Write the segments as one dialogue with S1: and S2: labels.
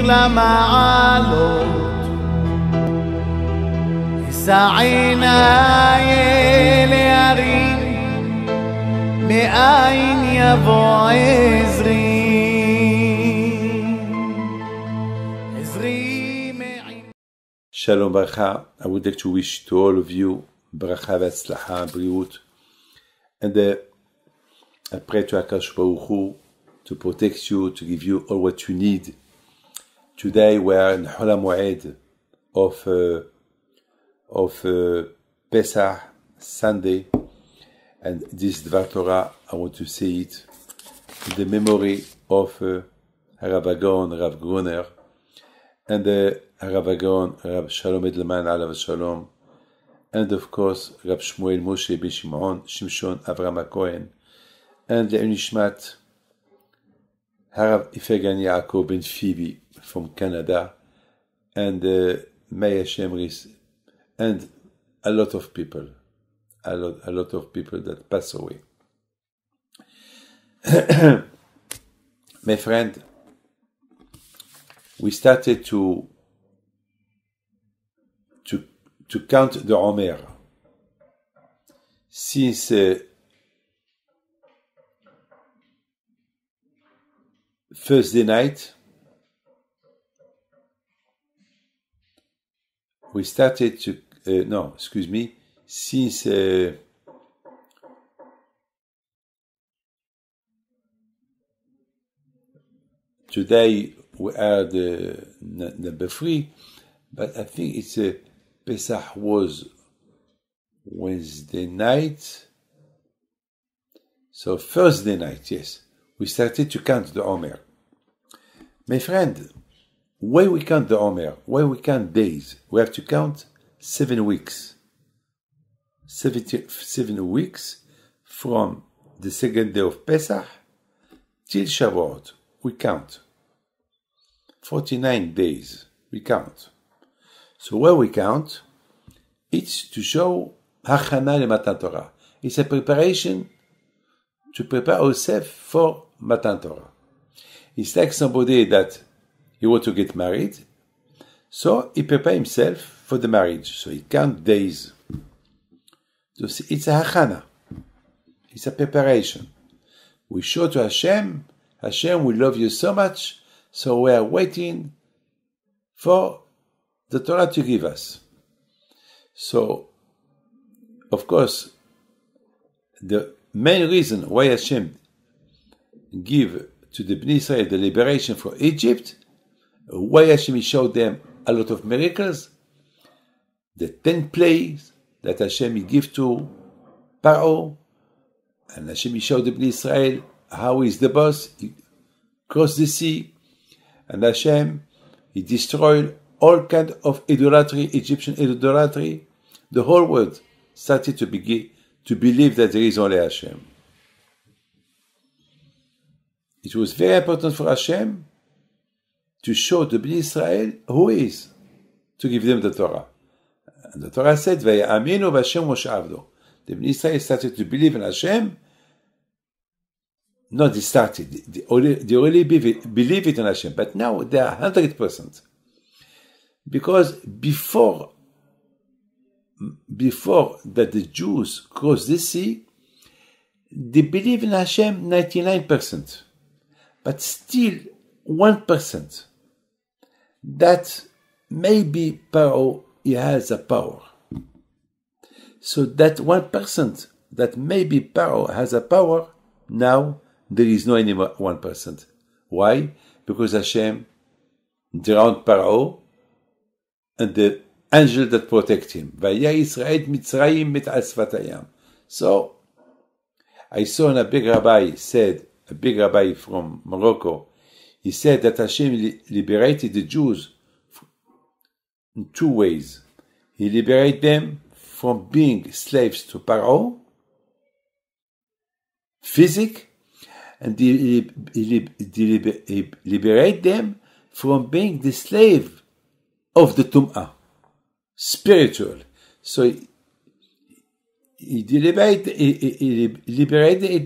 S1: למעלות, אשא עיניי אל ההרים, מאין יבוא עזרי.
S2: Shalom Bracha. I would like to wish to all of you Bracha v'Atzlacha, Briut, and I pray to Akash Baruch Hu to protect you, to give you all what you need. Today we are in Hol HaMoed of Pesach, Sunday, and this Dvar Torah, I want to say it in the memory of Rav Agon, Rav Gruner, and Rav Agon, Rav Shalom Edelman, Alav Shalom, and of course Rav Shmuel Moshe Ben Shimshon Avram HaKohen, and the Nishmat Harav Ifegan Yaakov Ben Phoebe from Canada, and Maya Shemris, and a lot of people that pass away. My friend, we started to count the Omer since Thursday night. We started to since today we are the number 3, but I think it's Pesach was Wednesday night, so Thursday night, yes, we started to count the Omer. My friend, why we count the Omer? Why we count days? We have to count 7 weeks. 7 weeks from the second day of Pesach till Shavuot. We count. 49 days. We count. So where we count, it's to show Hachana le Matan Torah. It's a preparation to prepare ourselves for Matan Torah. It's like somebody that he wants to get married, so he prepares himself for the marriage. So he counts days. So it's a Hachana. It's a preparation. We show to Hashem, Hashem, we love you so much, so we are waiting for the Torah to give us. So, of course, the main reason why Hashem give to the Bnei Israel the liberation from Egypt, why Hashem showed them a lot of miracles, the 10 plagues that Hashem give to Paro, and Hashem showed the Bnei Israel how he is the boss, he crossed the sea, and Hashem, he destroyed all kind of idolatry, Egyptian idolatry. The whole world started to believe that there is only Hashem. It was very important for Hashem to show the Bnei Israel who he is, to give them the Torah. And the Torah said, "Vayaminu v'Hashem Moshe Avdo." The Bnei Israel started to believe in Hashem. No, they started. They already believe it in Hashem, but now they are 100%. Because before that the Jews crossed the sea, they believe in Hashem 99%, but still 1%. That maybe Paro, he has a power. So that 1%, that maybe Paro has a power, now there is no anymore 1%. Why? Because Hashem drowned Paro and the angel that protect him. So, I saw a big rabbi from Morocco, he said that Hashem liberated the Jews in 2 ways. He liberated them from being slaves to Paro, physic, and he liberated them from being the slave of the Tum'ah, spiritual. So he liberated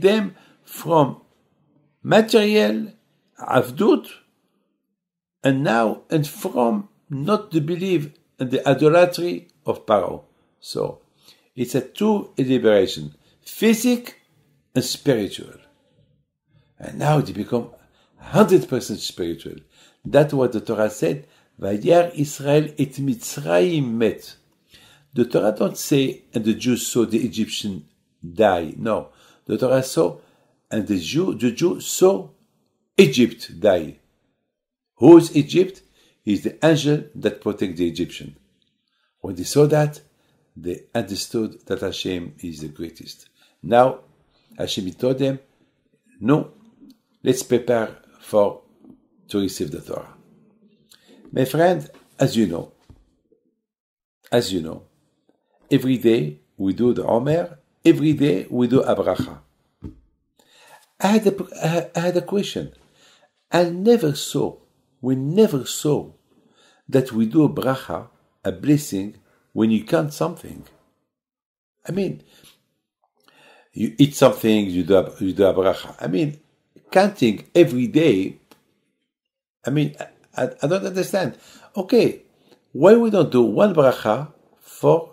S2: them from material, avdut, and now and from not to believe in the idolatry of Paro. So it's a two liberation, physical and spiritual. And now they become 100% spiritual. That's what the Torah said, Vayar Israel et Mitzrayim met. The Torah don't say, and the Jews saw the Egyptian die. No. The Torah saw, and the Jew saw Egypt die. Who is Egypt? He's the angel that protects the Egyptian. When they saw that, they understood that Hashem is the greatest. Now, Hashem told them, no, let's prepare to receive the Torah. My friend, as you know, every day we do the Omer, every day we do a bracha. I had a question. We never saw that we do a bracha, a blessing, when you count something. I mean, you eat something, you do a bracha. I mean, counting every day, I mean, I don't understand. Okay, why we don't do one bracha for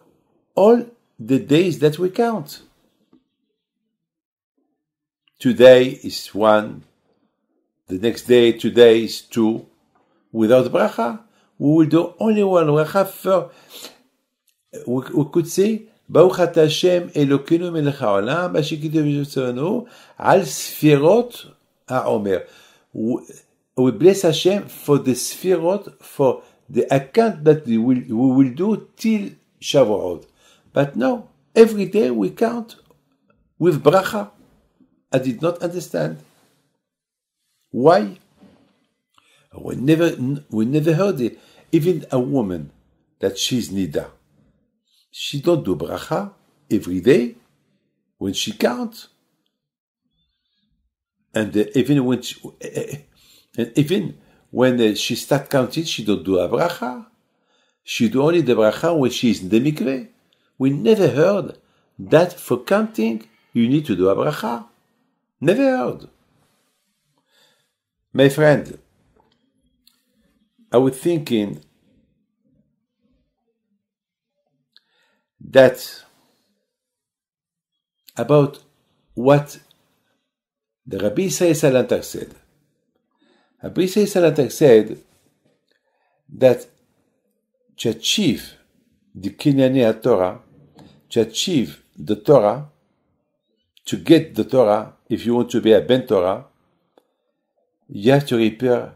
S2: all the days that we count? Today is one, the next day, today is two. Without bracha, we will do only one bracha for, we could say, Baruch Ata Hashem Elokeinu melech haolam, asher kitav b'tzavanu, al sfirot ha'omer. We bless Hashem for the sfirot, for the account that we will do till Shavuot. But no, every day we count with bracha. I did not understand. Why? We never heard it. Even a woman that she's nida, she don't do bracha every day when she counts. And even when she start counting, she don't do a bracha. She do only the bracha when she is in the mikveh. We never heard that for counting you need to do a bracha. Never heard. My friend, I was thinking that about what the Rabbi Israel Salanter said. Rabbi Israel Salanter said that to achieve the Kinyani Torah, to achieve the Torah, to get the Torah, if you want to be a Ben Torah, you have to repair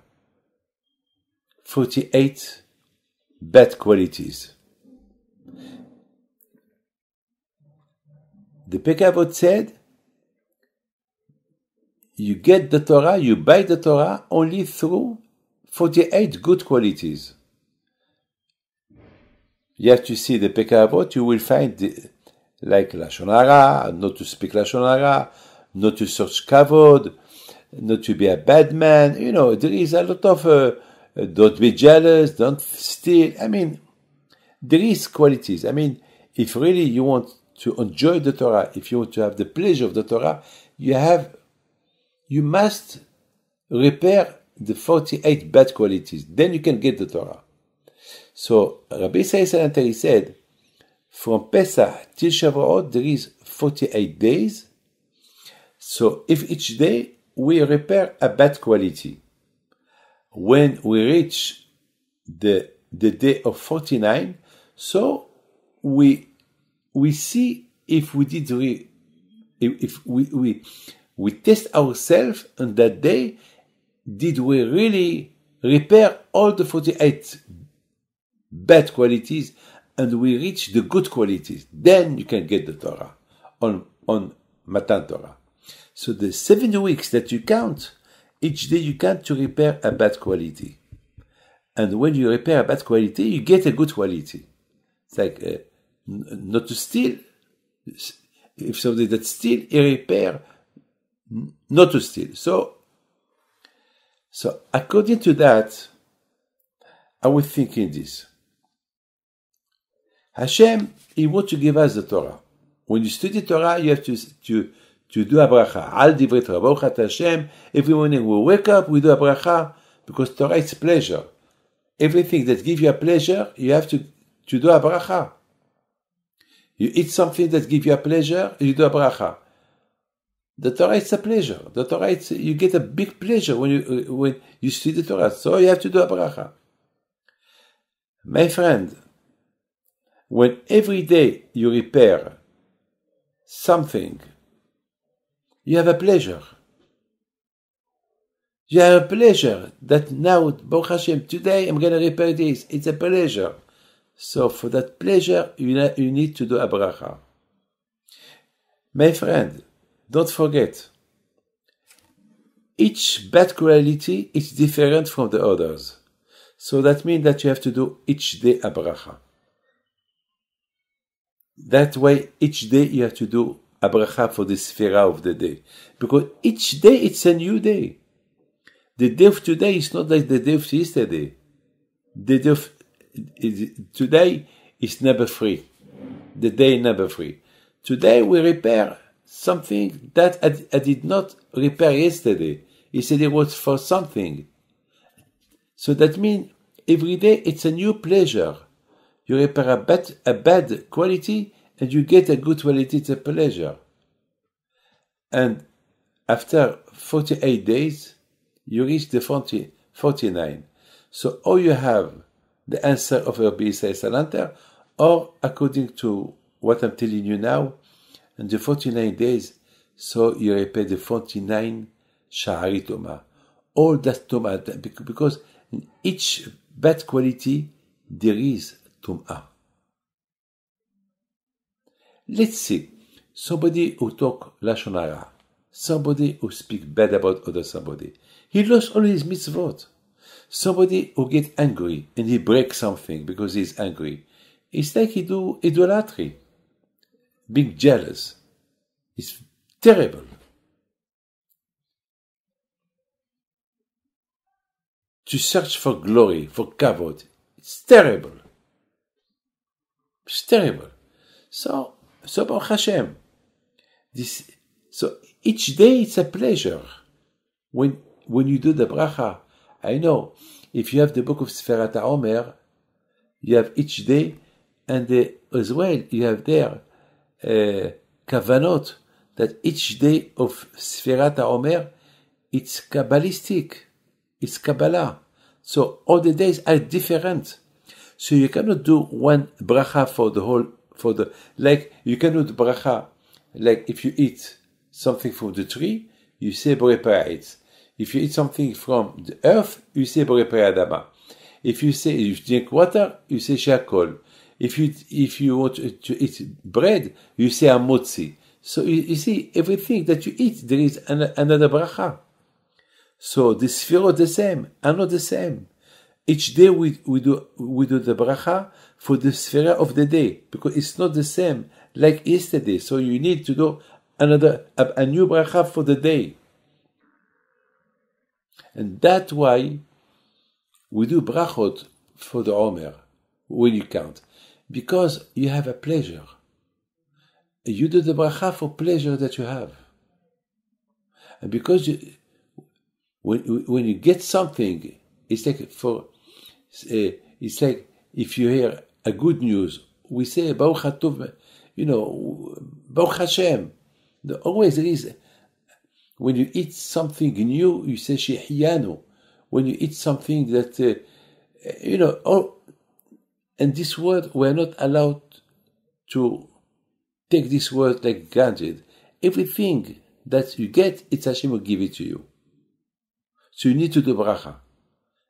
S2: 48 bad qualities. The Pirkei Avot said, you get the Torah, you buy the Torah only through 48 good qualities. You have to see the Pirkei Avot, you will find like Lashon Hara, not to speak Lashon Hara, not to search kavod, not to be a bad man. You know, there is a lot of don't be jealous, don't steal. I mean, there is qualities. I mean, if really you want to enjoy the Torah, if you want to have the pleasure of the Torah, you must repair the 48 bad qualities. Then you can get the Torah. So Rabbi Israel Salanter said, from Pesach till Shavuot there is 48 days. So if each day we repair a bad quality, when we reach the day of 49, so we see if we did if we test ourselves on that day, did we really repair all the 48 bad qualities and we reach the good qualities? Then you can get the Torah on Matan Torah. So the 7 weeks that you count, each day you count to repair a bad quality. And when you repair a bad quality, you get a good quality. It's like not to steal. If somebody that steal, he repair not to steal. So according to that, I was thinking this. Hashem, He wants to give us the Torah. When you study Torah, you have to do a bracha. Al divrei Torah. Baruch Ata Hashem. Every morning we wake up, we do a bracha because Torah is pleasure. Everything that gives you a pleasure, you have to do a bracha. You eat something that gives you a pleasure, you do a bracha. The Torah is a pleasure. The Torah you get a big pleasure when you study the Torah. So you have to do a bracha. My friend, when every day you repair something, you have a pleasure. You have a pleasure that now, Baruch Hashem, today I'm going to repair this. It's a pleasure. So for that pleasure, you need to do a bracha. My friend, don't forget, each bad quality is different from the others. So that means that you have to do each day a bracha. That way, each day you have to do a bracha for the sfera of the day. Because each day it's a new day. The day of today is not like the day of yesterday. The day of today is never free. The day never free. Today we repair something that I did not repair yesterday. Yesterday was for something. So that means every day it's a new pleasure. You repair a bad quality and you get a good quality, it's a pleasure. And after 48 days, you reach the 49. So or you have the answer of Rabbi Yisrael Salanter, or according to what I'm telling you now, in the 49 days, so you repair the 49 Sha'ari Tumah. All that Tumah, because in each bad quality, there is Tum'ah. Let's see, somebody who talk Lashon Hara, somebody who speak bad about other somebody, he lost all his mitzvot. Somebody who get angry and he breaks something because he's angry, it's like he do idolatry. Being jealous. It's terrible. To search for glory, for kavod, it's terrible. It's terrible. So Baruch Hashem. So each day it's a pleasure. When you do the bracha, I know, if you have the book of Sferat HaOmer, you have each day, and as well, you have there kavanot, that each day of Sferat HaOmer, it's Kabbalistic, it's Kabbalah. So all the days are different. So you cannot do one bracha like you cannot do bracha, like if you eat something from the tree, you say Borei Pa'aretz. If you eat something from the earth, you say Borei Adama. If you drink water, you say She'akol. If you want to eat bread, you say Amotzi. So you see, everything that you eat, there is another bracha. So the sfirot the same, are not the same. Each day we do the bracha for the sfera of the day, because it's not the same like yesterday. So you need to do a new bracha for the day. And that's why we do brachot for the Omer when you count, because you have a pleasure. You do the bracha for pleasure that you have, and because when you get something, it's like if you hear a good news, we say Baruch Hatov, Baruch Hashem. Always there is. When you eat something new, you say Shehiyanu. When you eat something that, and this word, we're not allowed to take this word like granted. Everything that you get, it's Hashem will give it to you. So you need to do bracha.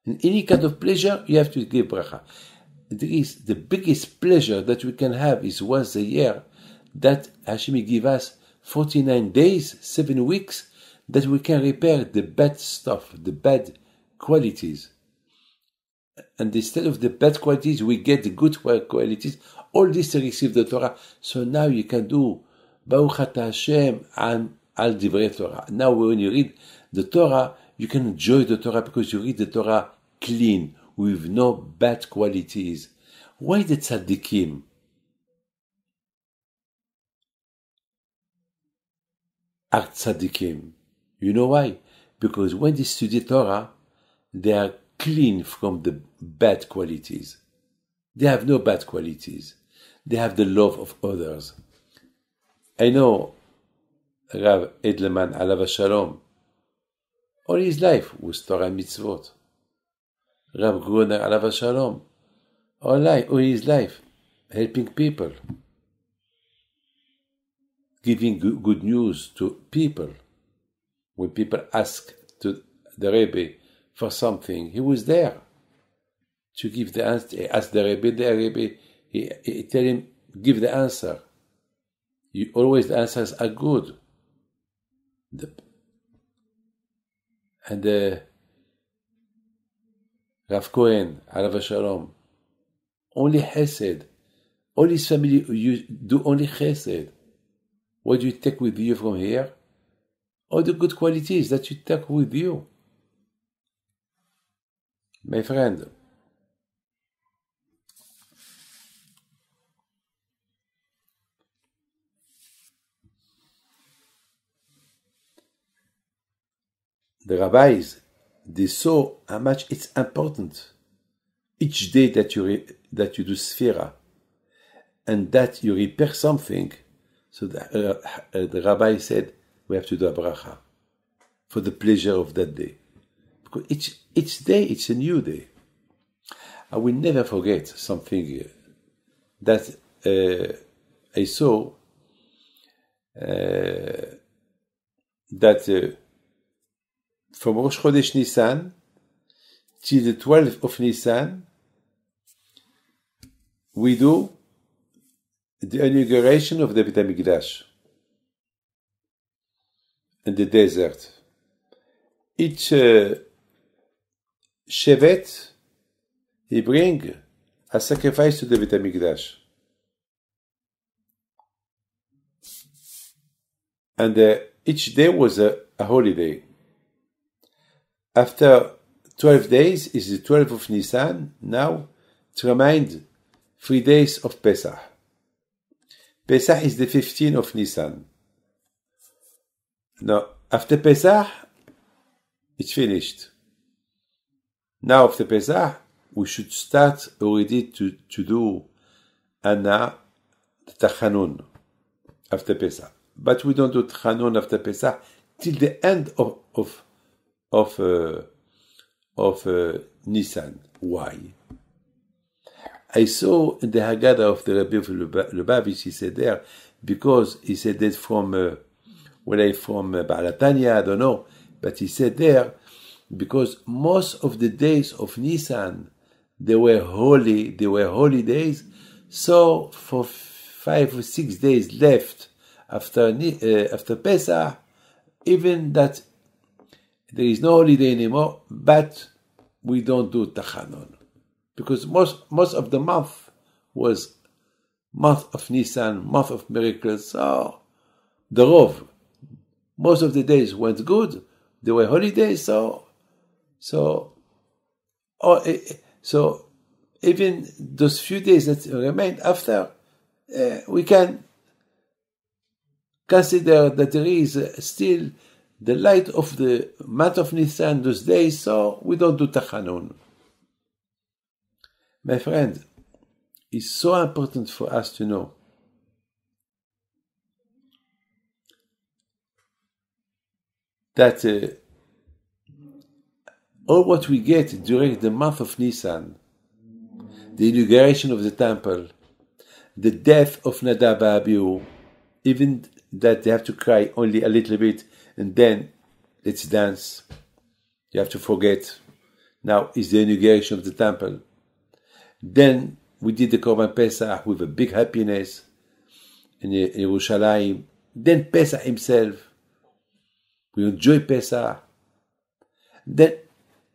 S2: In any kind of pleasure, you have to give bracha. There is the biggest pleasure that we can have is once a year, that Hashem will give us 49 days, 7 weeks, that we can repair the bad stuff, the bad qualities. And instead of the bad qualities, we get the good qualities. All this to receive the Torah. So now you can do Baruch Ata Hashem al Divrei Torah. Now when you read the Torah, you can enjoy the Torah because you read the Torah clean, with no bad qualities. Why the tzaddikim are tzaddikim? You know why? Because when they study Torah, they are clean from the bad qualities. They have no bad qualities. They have the love of others. I know Rav Edelman Alav Shalom, all his life was Torah Mitzvot. Rav Gruner Alav Shalom, all his life helping people, giving good news to people. When people ask to the Rebbe for something, he was there to give the answer. He asked the Rebbe, he tell him, give the answer. Always the answers are good. And Rav Cohen, Alav Shalom, only chesed. All his family you do only chesed. What do you take with you from here? All the good qualities that you take with you. My friend, the rabbis, they saw how much it's important each day that you do sfira and that you repair something. So the rabbi said we have to do a bracha for the pleasure of that day, because each day it's a new day. I will never forget something that I saw that from Rosh Chodesh Nisan till the 12th of Nisan, we do the inauguration of the Beit HaMikdash in the desert. Each Shevet, he bring a sacrifice to the Beit HaMikdash. And each day was a holiday. After 12 days is the 12th of Nisan. Now, to remind 3 days of Pesach. Pesach is the 15th of Nisan. Now, after Pesach, it's finished. Now, after Pesach, we should start already to do Anna, the Tachanun, after Pesach. But we don't do Tachanun after Pesach till the end of Nisan. Why? I saw in the Haggadah of the Rabbi Lubavitch, he said there, because he said that from Baal HaTanya, I don't know, but he said there, because most of the days of Nisan, they were holy, they were holy days, so for 5 or 6 days left after Pesach, even that there is no holiday anymore, but we don't do Tachanun. Because most of the month was month of Nisan, month of miracles. So the Rov, most of the days went good. They were holidays. So even those few days that remained after, we can consider that there is still the light of the month of Nisan those days. So we don't do Tachanun. My friend, it's so important for us to know that all what we get during the month of Nisan, the inauguration of the temple, the death of Nadab and Abihu, even that they have to cry only a little bit and then let's dance. You have to forget. Now is the inauguration of the temple. Then we did the Korban Pesach with a big happiness in Yerushalayim. Then Pesach himself. We enjoy Pesach. Then,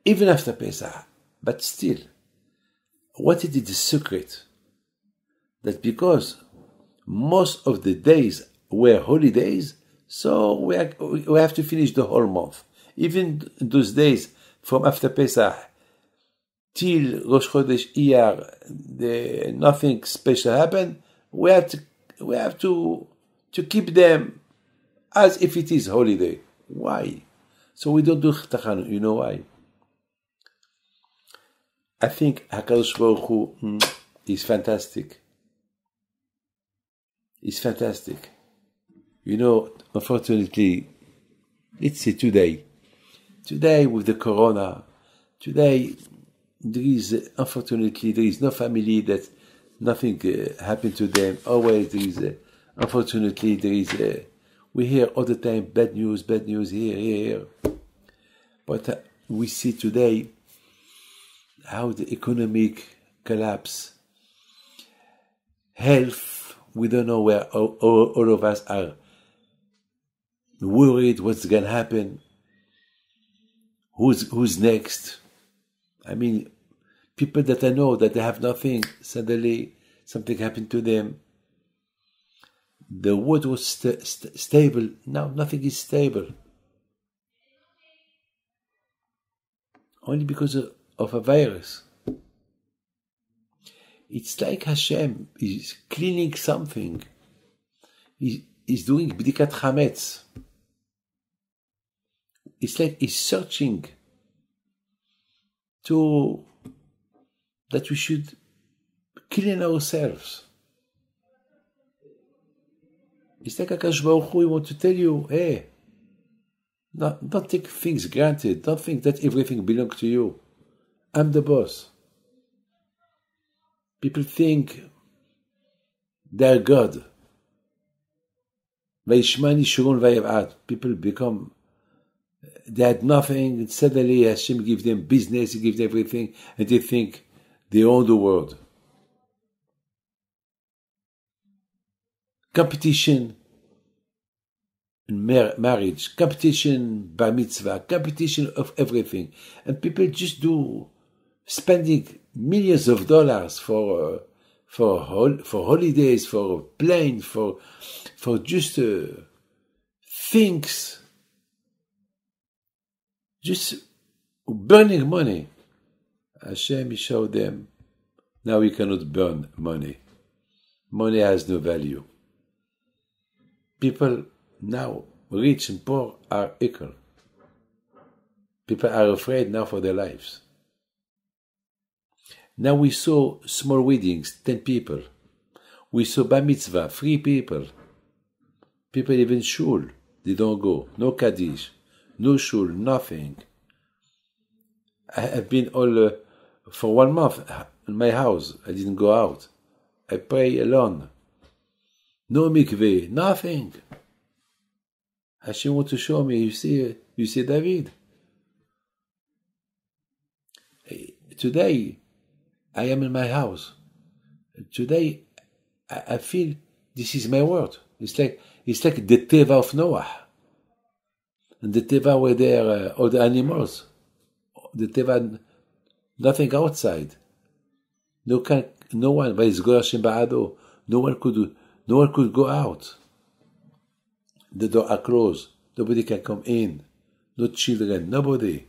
S2: even after Pesach, but still, what is the secret? That because most of the days were holidays, so we have to finish the whole month. Even those days from after Pesach till Rosh Chodesh Iyar, nothing special happened. We have to keep them as if it is holiday. Why? So we don't do Tachanun. You know why? I think HaKadosh Baruch Hu is fantastic. He's fantastic. You know, unfortunately, let's say today with the corona, today unfortunately there is no family that nothing happened to them. Always there is, unfortunately there is, we hear all the time bad news here. But we see today how the economic collapse, health, we don't know where all of us are worried what's going to happen, who's next. I mean, people that I know that they have nothing, suddenly something happened to them. The world was stable, now nothing is stable. Only because of a virus. It's like Hashem is cleaning something. He's doing Bdikat Chametz. It's like he's searching that we should clean ourselves. It's like HaKadosh Baruch Hu, he wants to tell you, hey, don't take things granted. Don't think that everything belongs to you. I'm the boss. People think they're God. People become, they had nothing, and suddenly Hashem gives them business, He gives them everything, and they think they own the world. Competition in marriage, competition bar mitzvah, competition of everything. And people just spending millions of dollars for holidays, for plane, for just things, just burning money. Hashem, He showed them, now we cannot burn money. Money has no value. People now, rich and poor, are equal. People are afraid now for their lives. Now we saw small weddings, 10 people. We saw bar mitzvah, 3 people. People even shul, they don't go. No kaddish, no shul, nothing. I have been all for 1 month in my house. I didn't go out. I pray alone. No mikveh, nothing. Hashem wants to show me, you see David. Today, I am in my house. Today, I feel this is my world. It's like the Teva of Noah. And the Teva were there, all the animals. The Teva, nothing outside. No one, no one could go out. The door are closed. Nobody can come in. No children, nobody.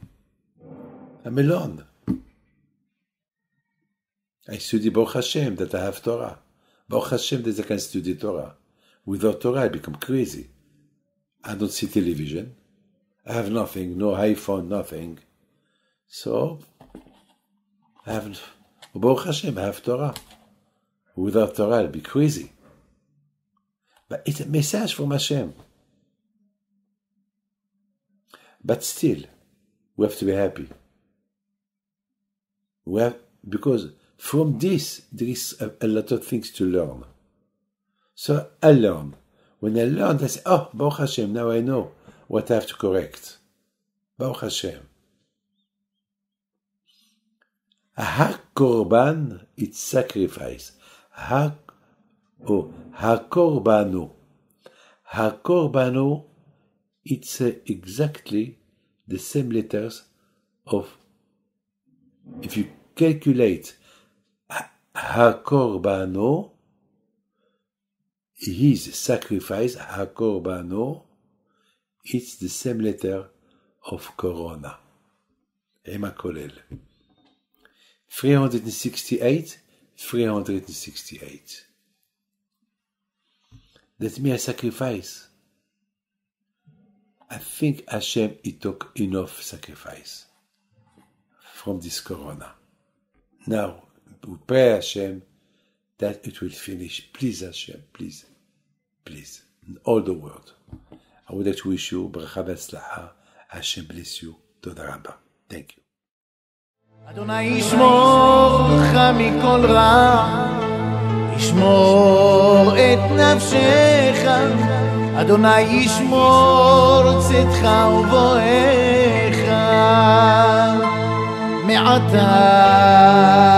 S2: I'm alone. I study Baruch Hashem that I have Torah. Baruch Hashem that I can study Torah. Without Torah, I become crazy. I don't see television. I have nothing, no iPhone, nothing. So, Baruch Hashem, I have Torah. Without Torah, I'll be crazy. But it's a message from Hashem. But still, we have to be happy. Because from this, there is a lot of things to learn. So I learn. When I learn, I say, oh, Baruch Hashem, now I know what I have to correct. Baruch Hashem. HaKorban, it's sacrifice. HaKorbanu. HaKorbanu, it's exactly the same letters of, if you calculate HaKorbanu, his sacrifice, HaKorbanu, it's the same letter of Corona. Ema Kolel. 368. That means a sacrifice. I think Hashem, He took enough sacrifice from this Corona. Now, we pray Hashem that it will finish. Please Hashem, please, please, in all the world. I would like to wish you bracha v'atzlacha. Hashem bless you. Toda rabba. Thank you.
S1: אדוני ישמור לך מכל רע, ישמור את נפשך, אדוני ישמור צאתך ובואך מעתה